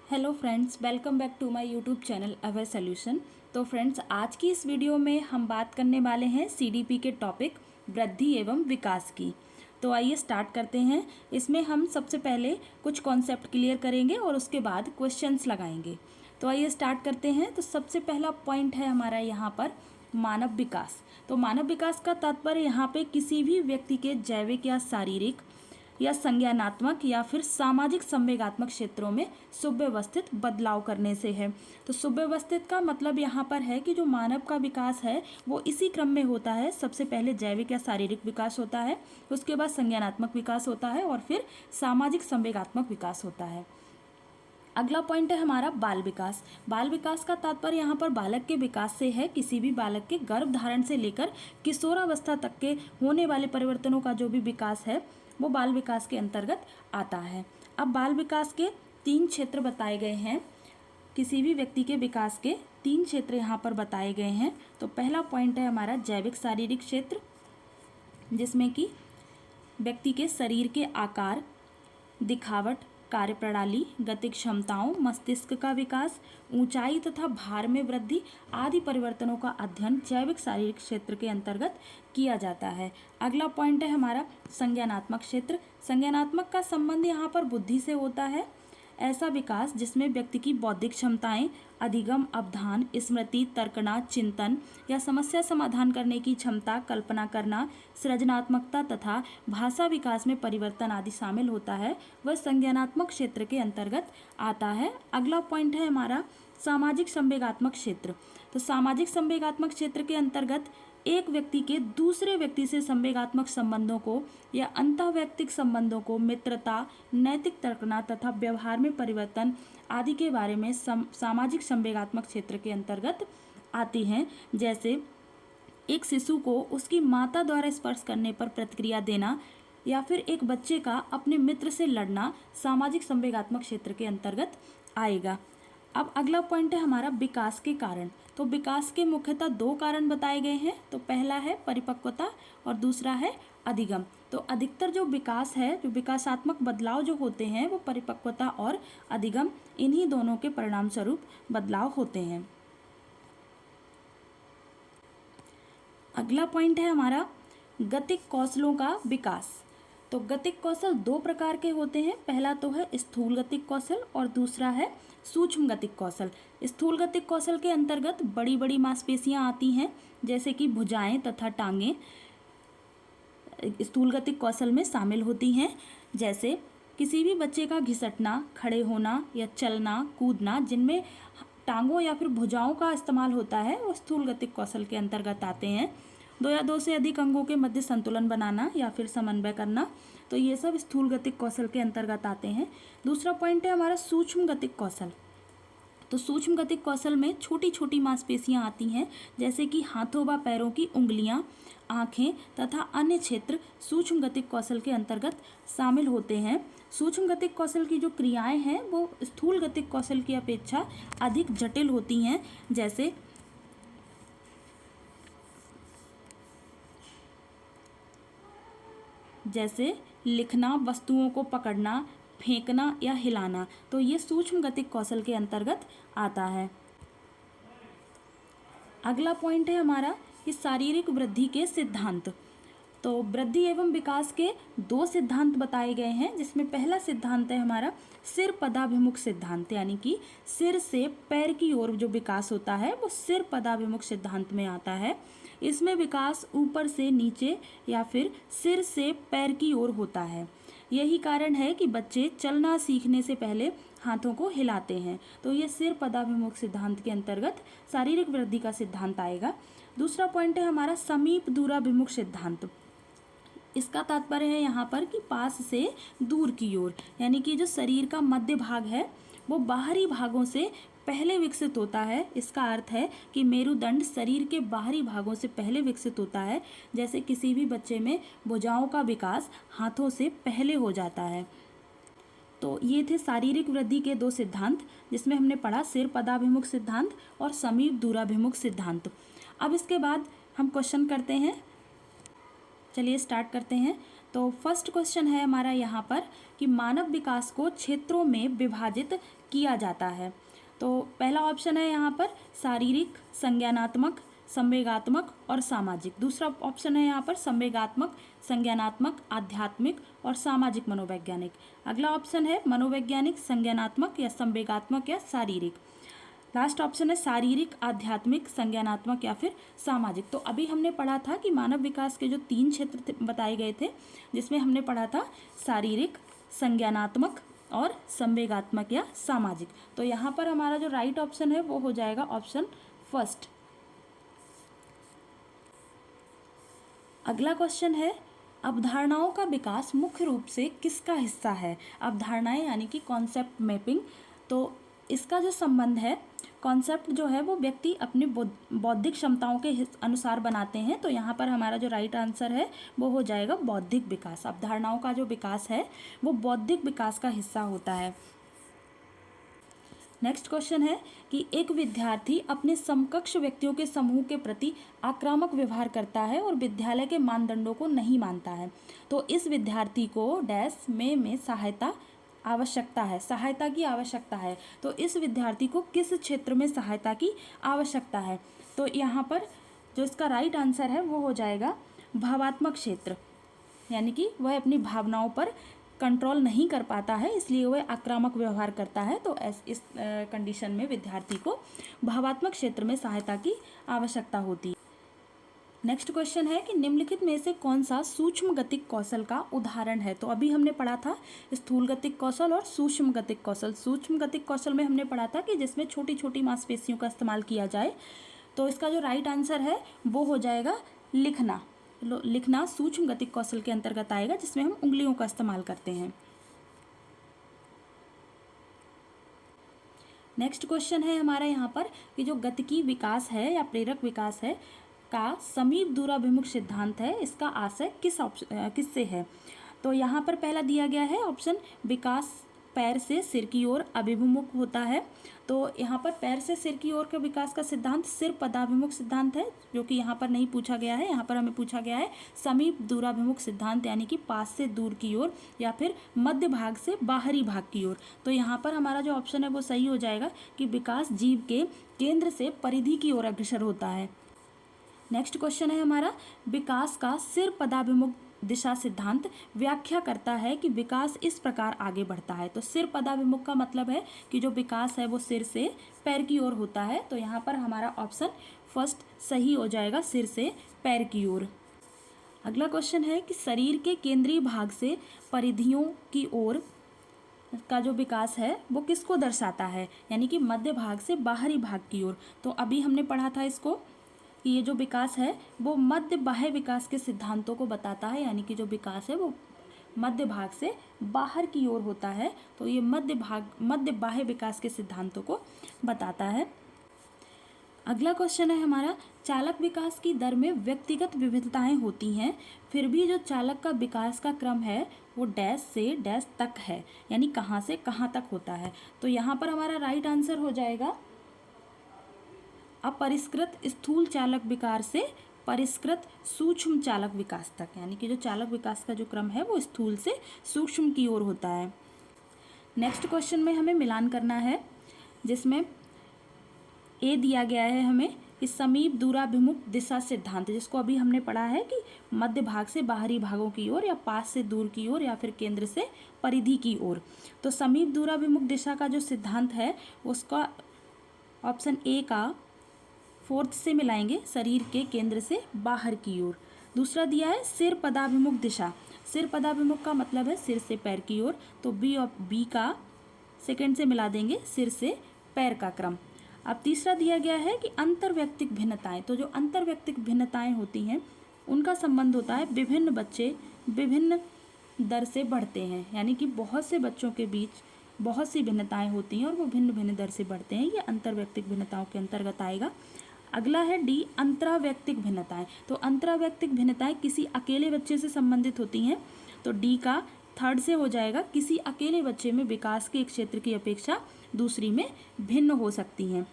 Hello friends, welcome back to my YouTube channel our solution. तो friends, आज की इस वीडियो में हम बात करने वाले हैं सीडीपी के टॉपिक वृद्धि एवं विकास की। तो आइए स्टार्ट करते हैं। इसमें हम सबसे पहले कुछ कॉन्सेप्ट क्लियर करेंगे और उसके बाद क्वेश्चंस लगाएंगे। तो आइए स्टार्ट करते हैं। तो सबसे पहला पॉइंट है हमारा यहाँ पर मानव विकास। तो मानव विकास का तात्पर्य यहाँ पे किसी भी व्यक्ति के जैविक या शारीरिक या संज्ञानात्मक या फिर सामाजिक संवेगात्मक क्षेत्रों में सुव्यवस्थित बदलाव करने से है। तो सुव्यवस्थित का मतलब यहाँ पर है कि जो मानव का विकास है वो इसी क्रम में होता है। सबसे पहले जैविक या शारीरिक विकास होता है, उसके बाद संज्ञानात्मक विकास होता है और फिर सामाजिक संवेगात्मक विकास होता है। अगला पॉइंट है हमारा बाल विकास। बाल विकास का तात्पर्य यहाँ पर बालक के विकास से है। किसी भी बालक के गर्भ धारण से लेकर किशोरावस्था तक के होने वाले परिवर्तनों का जो भी विकास है वो बाल विकास के अंतर्गत आता है। अब बाल विकास के 3 क्षेत्र बताए गए हैं। किसी भी व्यक्ति के विकास के 3 क्षेत्र यहाँ पर बताए गए हैं। तो पहला पॉइंट है हमारा जैविक शारीरिक क्षेत्र, जिसमें कि व्यक्ति के शरीर के आकार, दिखावट, कार्यप्रणाली, गतिक क्षमताओं, मस्तिष्क का विकास, ऊंचाई तथा भार में वृद्धि आदि परिवर्तनों का अध्ययन जैविक शारीरिक क्षेत्र के अंतर्गत किया जाता है। अगला पॉइंट है हमारा संज्ञानात्मक क्षेत्र। संज्ञानात्मक का संबंध यहाँ पर बुद्धि से होता है। ऐसा विकास जिसमें व्यक्ति की बौद्धिक क्षमताएं, अधिगम, अवधान, स्मृति, तर्कना, चिंतन या समस्या समाधान करने की क्षमता, कल्पना करना, सृजनात्मकता तथा भाषा विकास में परिवर्तन आदि शामिल होता है, वह संज्ञानात्मक क्षेत्र के अंतर्गत आता है। अगला पॉइंट है हमारा सामाजिक संवेगात्मक क्षेत्र। तो सामाजिक संवेगात्मक क्षेत्र के अंतर्गत एक व्यक्ति के दूसरे व्यक्ति से संवेगात्मक संबंधों को या अंतःवैयक्तिक संबंधों को, मित्रता, नैतिक तर्कना तथा व्यवहार में परिवर्तन आदि के बारे में सामाजिक संवेगात्मक क्षेत्र के अंतर्गत आती हैं। जैसे एक शिशु को उसकी माता द्वारा स्पर्श करने पर प्रतिक्रिया देना या फिर एक बच्चे का अपने मित्र से लड़ना सामाजिक संवेगात्मक क्षेत्र के अंतर्गत आएगा। अब अगला पॉइंट है हमारा विकास के कारण। तो विकास के मुख्यतः 2 कारण बताए गए हैं। तो पहला है परिपक्वता और दूसरा है अधिगम। तो अधिकतर जो विकास है, जो विकासात्मक बदलाव जो होते हैं वो परिपक्वता और अधिगम, इन्हीं दोनों के परिणाम स्वरूप बदलाव होते हैं। अगला पॉइंट है हमारा गतिक कौशलों का विकास। तो गतिक कौशल 2 प्रकार के होते हैं। पहला तो है स्थूल गतिक कौशल और दूसरा है सूक्ष्म गतिक कौशल। स्थूल गतिक कौशल के अंतर्गत बड़ी बड़ी मांसपेशियां आती हैं, जैसे कि भुजाएं तथा टांगें स्थूल गतिक कौशल में शामिल होती हैं। जैसे किसी भी बच्चे का घिसटना, खड़े होना या चलना, कूदना, जिनमें टांगों या फिर भुजाओं का इस्तेमाल होता है, वो स्थूल गतिक कौशल के अंतर्गत आते हैं। 2 या 2 से अधिक अंगों के मध्य संतुलन बनाना या फिर समन्वय करना, तो ये सब स्थूल गतिक कौशल के अंतर्गत आते हैं। दूसरा पॉइंट है हमारा सूक्ष्म गतिक कौशल। तो सूक्ष्म गतिक कौशल में छोटी छोटी मांसपेशियां आती हैं, जैसे कि हाथों व पैरों की उंगलियां, आँखें तथा अन्य क्षेत्र सूक्ष्म गतिक कौशल के अंतर्गत शामिल होते हैं। सूक्ष्म गतिक कौशल की जो क्रियाएं हैं वो स्थूल गतिक कौशल की अपेक्षा अधिक जटिल होती हैं। जैसे लिखना, वस्तुओं को पकड़ना, फेंकना या हिलाना, तो ये सूक्ष्म गतिक कौशल के अंतर्गत आता है। अगला पॉइंट है हमारा कि शारीरिक वृद्धि के सिद्धांत। तो वृद्धि एवं विकास के 2 सिद्धांत बताए गए हैं, जिसमें पहला सिद्धांत है हमारा सिर पदाभिमुख सिद्धांत, यानी कि सिर से पैर की ओर जो विकास होता है वो सिर पदाभिमुख सिद्धांत में आता है। इसमें विकास ऊपर से नीचे या फिर सिर से पैर की ओर होता है। यही कारण है कि बच्चे चलना सीखने से पहले हाथों को हिलाते हैं। तो ये सिर पदाभिमुख सिद्धांत के अंतर्गत शारीरिक वृद्धि का सिद्धांत आएगा। दूसरा पॉइंट है हमारा समीप दूराभिमुख सिद्धांत। इसका तात्पर्य है यहाँ पर कि पास से दूर की ओर, यानी कि जो शरीर का मध्य भाग है वो बाहरी भागों से पहले विकसित होता है। इसका अर्थ है कि मेरुदंड शरीर के बाहरी भागों से पहले विकसित होता है। जैसे किसी भी बच्चे में भुजाओं का विकास हाथों से पहले हो जाता है। तो ये थे शारीरिक वृद्धि के 2 सिद्धांत, जिसमें हमने पढ़ा सिर पदाभिमुख सिद्धांत और समीप दूराभिमुख सिद्धांत। अब इसके बाद हम क्वेश्चन करते हैं। चलिए स्टार्ट करते हैं। तो फर्स्ट क्वेश्चन है हमारा यहाँ पर कि कि मानव विकास को क्षेत्रों में विभाजित किया जाता है। तो पहला ऑप्शन है यहाँ पर शारीरिक, संज्ञानात्मक, संवेगात्मक और सामाजिक। दूसरा ऑप्शन है यहाँ पर संवेगात्मक, संज्ञानात्मक, आध्यात्मिक और सामाजिक मनोवैज्ञानिक। अगला ऑप्शन है मनोवैज्ञानिक, संज्ञानात्मक या संवेगात्मक या शारीरिक। लास्ट ऑप्शन है शारीरिक, आध्यात्मिक, संज्ञानात्मक या फिर सामाजिक। तो अभी हमने पढ़ा था कि मानव विकास के जो 3 क्षेत्र बताए गए थे, जिसमें हमने पढ़ा था शारीरिक, संज्ञानात्मक और संवेगात्मक या सामाजिक। तो यहाँ पर हमारा जो राइट ऑप्शन है वो हो जाएगा ऑप्शन फर्स्ट। अगला क्वेश्चन है, अवधारणाओं का विकास मुख्य रूप से किसका हिस्सा है? अवधारणाएं यानी कि कॉन्सेप्ट मैपिंग। तो इसका जो संबंध है, कॉन्सेप्ट जो है वो व्यक्ति अपनी बौद्धिक क्षमताओं के अनुसार बनाते हैं। तो यहाँ पर हमारा जो राइट आंसर है वो हो जाएगा बौद्धिक विकास। अवधारणाओं का जो विकास है वो बौद्धिक विकास का हिस्सा होता है। नेक्स्ट क्वेश्चन है कि एक विद्यार्थी अपने समकक्ष व्यक्तियों के समूह के प्रति आक्रामक व्यवहार करता है और विद्यालय के मानदंडों को नहीं मानता है। तो इस विद्यार्थी को डैश में सहायता की आवश्यकता है। तो इस विद्यार्थी को किस क्षेत्र में सहायता की आवश्यकता है? तो यहाँ पर जो इसका राइट आंसर है वो हो जाएगा भावात्मक क्षेत्र, यानी कि वह अपनी भावनाओं पर कंट्रोल नहीं कर पाता है, इसलिए वह आक्रामक व्यवहार करता है। तो इस कंडीशन में विद्यार्थी को भावात्मक क्षेत्र में सहायता की आवश्यकता होती है। नेक्स्ट क्वेश्चन है कि निम्नलिखित में से कौन सा सूक्ष्म गतिक कौशल का उदाहरण है? तो अभी हमने पढ़ा था स्थूल गतिक कौशल और सूक्ष्म गतिक कौशल। सूक्ष्म गतिक कौशल में हमने पढ़ा था कि जिसमें छोटी छोटी मांसपेशियों का इस्तेमाल किया जाए। तो इसका जो राइट आंसर है वो हो जाएगा लिखना। लिखना सूक्ष्म गतिक कौशल के अंतर्गत आएगा, जिसमें हम उंगलियों का इस्तेमाल करते हैं। नेक्स्ट क्वेश्चन है हमारा यहाँ पर कि जो गतिकी विकास है या प्रेरक विकास है का समीप दूराभिमुख सिद्धांत है, इसका आशय किससे है? तो यहाँ पर पहला दिया गया है ऑप्शन, विकास पैर से सिर की ओर अभिमुख होता है। तो यहाँ पर पैर से सिर की ओर के विकास का सिद्धांत सिर पदाभिमुख सिद्धांत है, जो कि यहाँ पर नहीं पूछा गया है। यहाँ पर हमें पूछा गया है समीप दूराभिमुख सिद्धांत, यानी कि पास से दूर की ओर या फिर मध्य भाग से बाहरी भाग की ओर। तो यहाँ पर हमारा जो ऑप्शन है वो सही हो जाएगा कि विकास जीव के केंद्र से परिधि की ओर अग्रसर होता है। नेक्स्ट क्वेश्चन है हमारा, विकास का सिर पदाभिमुख दिशा सिद्धांत व्याख्या करता है कि विकास इस प्रकार आगे बढ़ता है। तो सिर पदाभिमुख का मतलब है कि जो विकास है वो सिर से पैर की ओर होता है। तो यहाँ पर हमारा ऑप्शन फर्स्ट सही हो जाएगा, सिर से पैर की ओर। अगला क्वेश्चन है कि शरीर के केंद्रीय भाग से परिधियों की ओर का जो विकास है वो किसको दर्शाता है, यानी कि मध्य भाग से बाहरी भाग की ओर। तो अभी हमने पढ़ा था इसको कि ये जो विकास है वो मध्य बाह्य विकास के सिद्धांतों को बताता है, यानी कि जो विकास है वो मध्य भाग से बाहर की ओर होता है। तो ये मध्य बाह्य विकास के सिद्धांतों को बताता है। अगला क्वेश्चन है हमारा, चालक विकास की दर में व्यक्तिगत विविधताएं होती हैं, फिर भी जो चालक का विकास का क्रम है वो डैश से डैश तक है, यानी कहाँ से कहाँ तक होता है। तो यहाँ पर हमारा राइट आंसर हो जाएगा अपरिष्कृत स्थूल चालक विकास से परिष्कृत सूक्ष्म चालक विकास तक, यानी कि जो चालक विकास का जो क्रम है वो स्थूल से सूक्ष्म की ओर होता है। नेक्स्ट क्वेश्चन में हमें मिलान करना है, जिसमें ए दिया गया है हमें कि समीप दूराभिमुख दिशा सिद्धांत, जिसको अभी हमने पढ़ा है कि मध्य भाग से बाहरी भागों की ओर या पास से दूर की ओर या फिर केंद्र से परिधि की ओर। तो समीप दूराभिमुख दिशा का जो सिद्धांत है उसका ऑप्शन ए का फोर्थ से मिलाएंगे, शरीर के केंद्र से बाहर की ओर। दूसरा दिया है सिर पदाभिमुख दिशा। सिर पदाभिमुख का मतलब है सिर से पैर की ओर। तो बी का सेकंड से मिला देंगे, सिर से पैर का क्रम। अब तीसरा दिया गया है कि अंतर्व्यक्तिक भिन्नताएं। तो जो अंतर्व्यक्तिक भिन्नताएं होती हैं उनका संबंध होता है विभिन्न बच्चे विभिन्न दर से बढ़ते हैं, यानी कि बहुत से बच्चों के बीच बहुत सी भिन्नताएं होती हैं और वो भिन्न भिन्न दर से बढ़ते हैं। ये अंतर्व्यक्तिक भिन्नताओं के अंतर्गत आएगा। अगला है डी, अंतराव्यक्तिक भिन्नताएं। तो अंतराव्यक्तिक भिन्नताएं किसी अकेले बच्चे से संबंधित होती हैं। तो डी का थर्ड से हो जाएगा, किसी अकेले बच्चे में विकास के एक क्षेत्र की अपेक्षा दूसरी में भिन्न हो सकती हैं।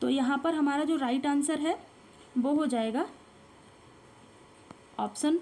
तो यहाँ पर हमारा जो राइट आंसर है वो हो जाएगा ऑप्शन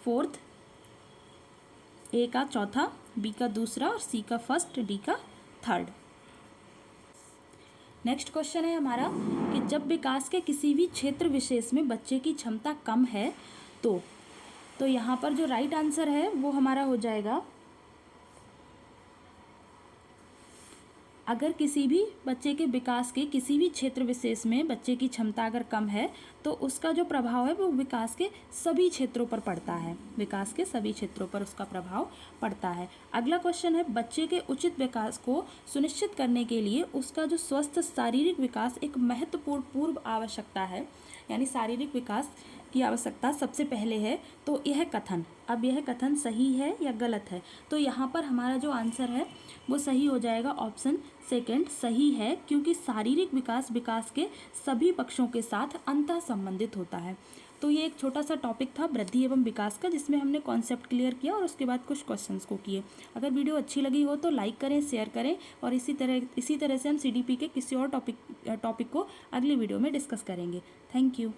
फोर्थ, ए का चौथा बी का दूसरा और सी का फर्स्ट, डी का थर्ड। नेक्स्ट क्वेश्चन है हमारा कि जब विकास के किसी भी क्षेत्र विशेष में बच्चे की क्षमता कम है तो यहाँ पर जो राइट आंसर है वो हमारा हो जाएगा, अगर किसी भी बच्चे के विकास के किसी भी क्षेत्र विशेष में बच्चे की क्षमता अगर कम है तो उसका जो प्रभाव है वो विकास के सभी क्षेत्रों पर पड़ता है, विकास के सभी क्षेत्रों पर उसका प्रभाव पड़ता है। अगला क्वेश्चन है, बच्चे के उचित विकास को सुनिश्चित करने के लिए उसका जो स्वस्थ शारीरिक विकास एक महत्वपूर्ण पूर्व आवश्यकता है, यानी शारीरिक विकास की आवश्यकता सबसे पहले है। तो यह कथन, अब यह कथन सही है या गलत है? तो यहाँ पर हमारा जो आंसर है वो सही हो जाएगा, ऑप्शन सेकंड सही है, क्योंकि शारीरिक विकास विकास के सभी पक्षों के साथ अंतः संबंधित होता है। तो ये एक छोटा सा टॉपिक था वृद्धि एवं विकास का, जिसमें हमने कॉन्सेप्ट क्लियर किया और उसके बाद कुछ क्वेश्चंस को किए। अगर वीडियो अच्छी लगी हो तो लाइक करें, शेयर करें, और इसी तरह से हम CDP के किसी और टॉपिक को अगली वीडियो में डिस्कस करेंगे। Thank you.